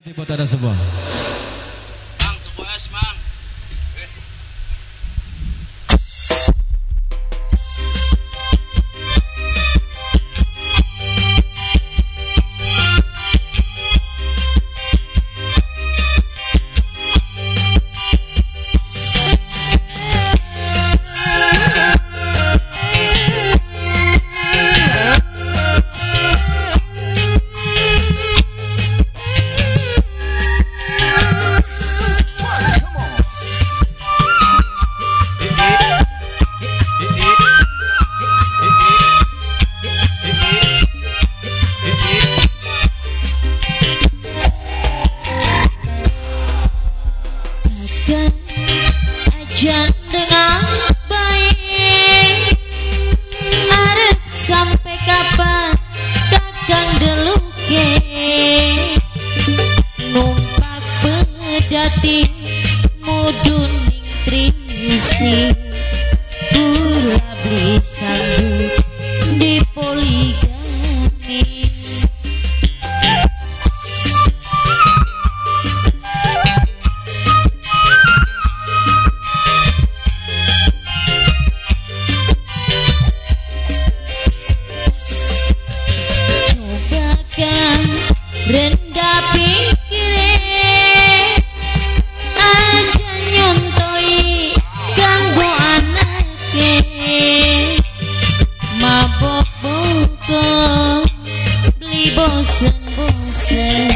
Buat ada semua. Mang, tuku es, Mang. Ajan dengan baik, arep sampai kapan kakang deluke, numpak pedati mudun ning trisi, kula beli sambut di poligami. Rendah pikirin aja nyontoi ganggu anake, mabok boko beli bosen-bosen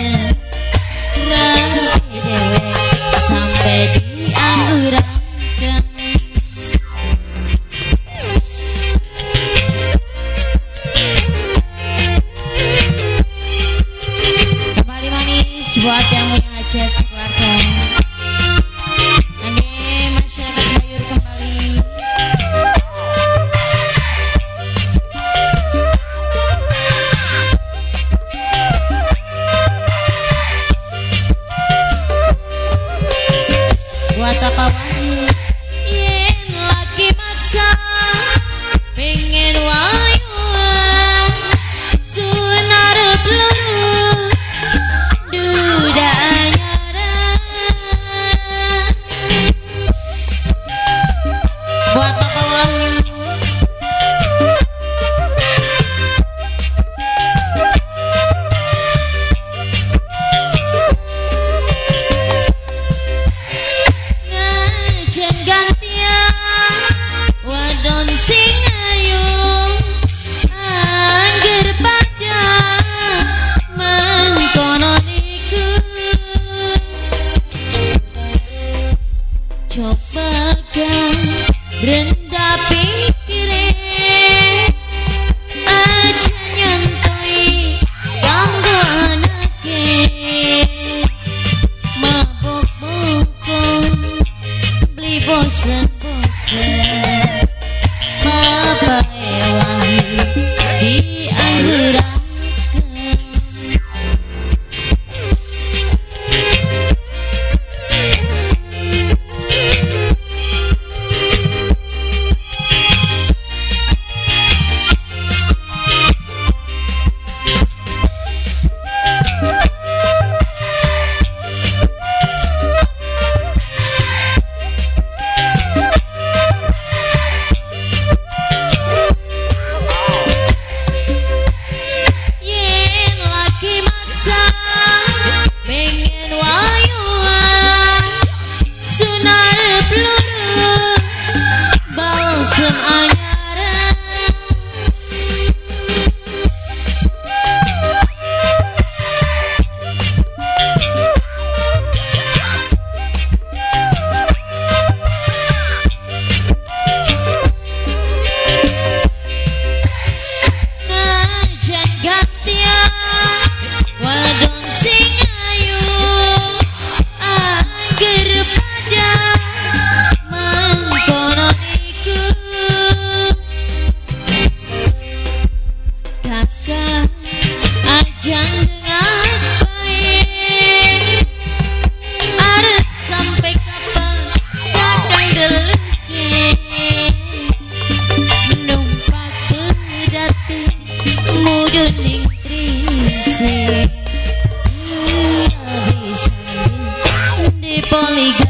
rame dewek sampai dianggurankan. Buat yang punya hajat keluarga, ini masyarakat Bayur kembali. Buat apa wayu yen lagi maksa pengen wayuan sunar peluru buat Bapak Wahyu. Poliga